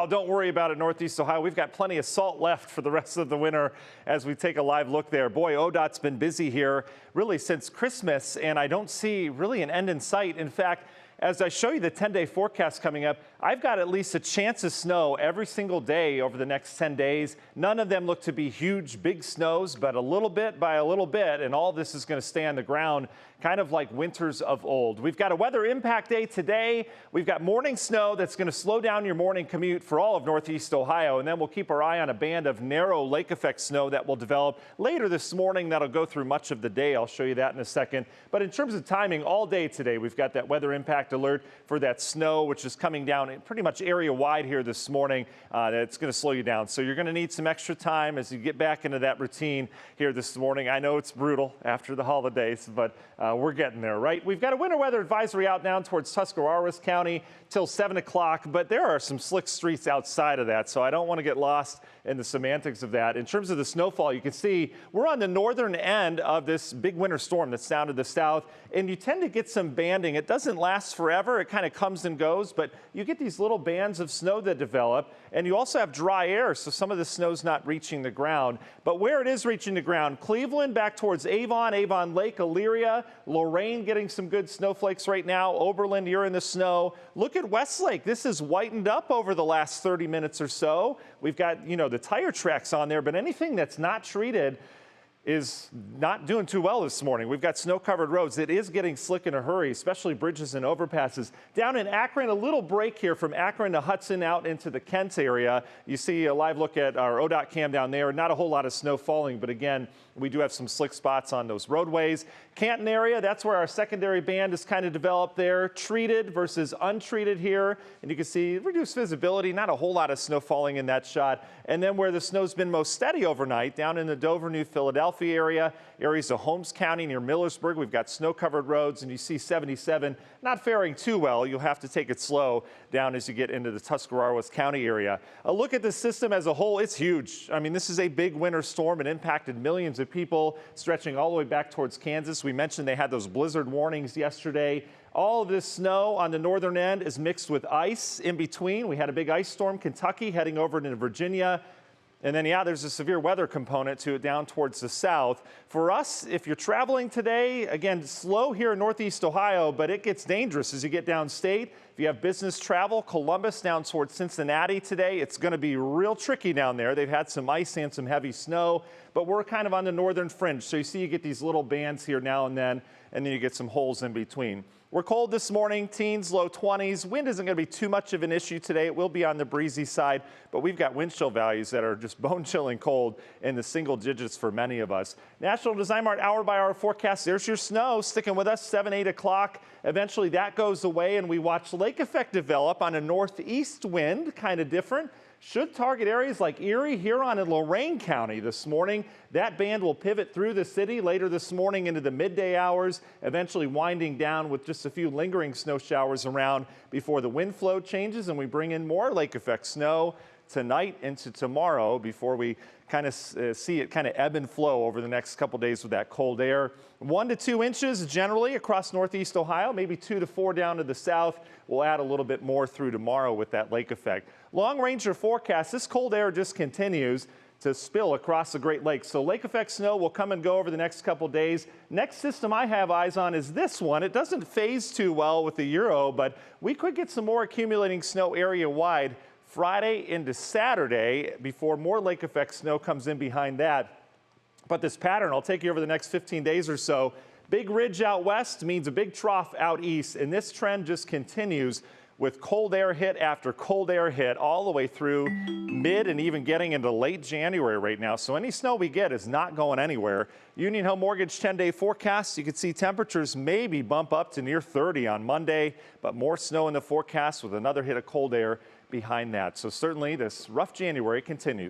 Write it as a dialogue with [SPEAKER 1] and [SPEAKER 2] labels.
[SPEAKER 1] Oh, don't worry about it, Northeast Ohio. We've got plenty of salt left for the rest of the winter as we take a live look there. Boy, ODOT's been busy here really since Christmas, and I don't see really an end in sight. In fact, as I show you the 10-day forecast coming up, I've got at least a chance of snow every single day over the next 10 days. None of them look to be huge, big snows, but a little bit by a little bit, and all this is going to stay on the ground, kind of like winters of old. We've got a weather impact day today. We've got morning snow that's going to slow down your morning commute for all of Northeast Ohio, and then we'll keep our eye on a band of narrow lake effect snow that will develop later this morning. That'll go through much of the day. I'll show you that in a second. But in terms of timing, all day today, we've got that weather impact alert for that snow, which is coming down pretty much area wide here this morning. It's going to slow you down. So you're going to need some extra time as you get back into that routine here this morning. I know it's brutal after the holidays, but we're getting there, right? We've got a winter weather advisory out down towards Tuscarawas County till 7 o'clock, but there are some slick streets outside of that, so I don't want to get lost in the semantics of that. In terms of the snowfall, you can see we're on the northern end of this big winter storm that's down to the south, and you tend to get some banding. It doesn't last forever. It kind of comes and goes, but you get these little bands of snow that develop, and you also have dry air, so some of the snow's not reaching the ground. But where it is reaching the ground, Cleveland back towards Avon, Avon Lake, Elyria, Lorain getting some good snowflakes right now. Oberlin, you're in the snow. Look at Westlake. This is whitened up over the last 30 minutes or so. We've got, the tire tracks on there, but anything that's not treated is not doing too well this morning. We've got snow-covered roads. It is getting slick in a hurry, especially bridges and overpasses. Down in Akron, a little break here from Akron to Hudson out into the Kent area. You see a live look at our ODOT cam down there. Not a whole lot of snow falling, but again, we do have some slick spots on those roadways. Canton area, that's where our secondary band is kind of developed there. Treated versus untreated here. And you can see reduced visibility, not a whole lot of snow falling in that shot. And then where the snow's been most steady overnight, down in the Dover, New Philadelphia area, areas of Holmes County near Millersburg, we've got snow-covered roads, and you see 77 not faring too well. You'll have to take it slow down as you get into the Tuscarawas County area. A look at the system as a whole, it's huge. I mean, this is a big winter storm. It impacted millions of people, stretching all the way back towards Kansas. We mentioned they had those blizzard warnings yesterday. All of this snow on the northern end is mixed with ice in between. We had a big ice storm, Kentucky, heading over into Virginia. And then, yeah, there's a severe weather component to it down towards the south. For us, if you're traveling today, again, slow here in Northeast Ohio, but it gets dangerous as you get downstate. If you have business travel, Columbus down towards Cincinnati today, it's going to be real tricky down there. They've had some ice and some heavy snow, but we're kind of on the northern fringe. So you see you get these little bands here now and then you get some holes in between. We're cold this morning, teens, low 20s. Wind isn't going to be too much of an issue today. It will be on the breezy side, but we've got wind chill values that are just bone-chilling cold in the single digits for many of us. National Design Mart hour-by-hour forecast. There's your snow sticking with us, 7, 8 o'clock. Eventually that goes away, and we watch lake effect develop on a northeast wind, kind of different. Should target areas like Erie, Huron, and Lorain County this morning. That band will pivot through the city later this morning into the midday hours, eventually winding down with just a few lingering snow showers around before the wind flow changes and we bring in more lake effect snow tonight into tomorrow before we kind of see it kind of ebb and flow over the next couple days with that cold air. 1 to 2 inches generally across Northeast Ohio, maybe 2 to 4 down to the south. We'll add a little bit more through tomorrow with that lake effect. Long ranger forecast, this cold air just continues to spill across the Great Lakes. So lake effect snow will come and go over the next couple days. Next system I have eyes on is this one. It doesn't phase too well with the Euro, but we could get some more accumulating snow area wide Friday into Saturday before more lake effect snow comes in behind that. But this pattern will take you over the next 15 days or so. Big ridge out west means a big trough out east, and this trend just continues with cold air hit after cold air hit all the way through mid and even getting into late January right now. So any snow we get is not going anywhere. Union Home Mortgage 10-day forecast, you can see temperatures maybe bump up to near 30 on Monday, but more snow in the forecast with another hit of cold air behind that. So certainly this rough January continues.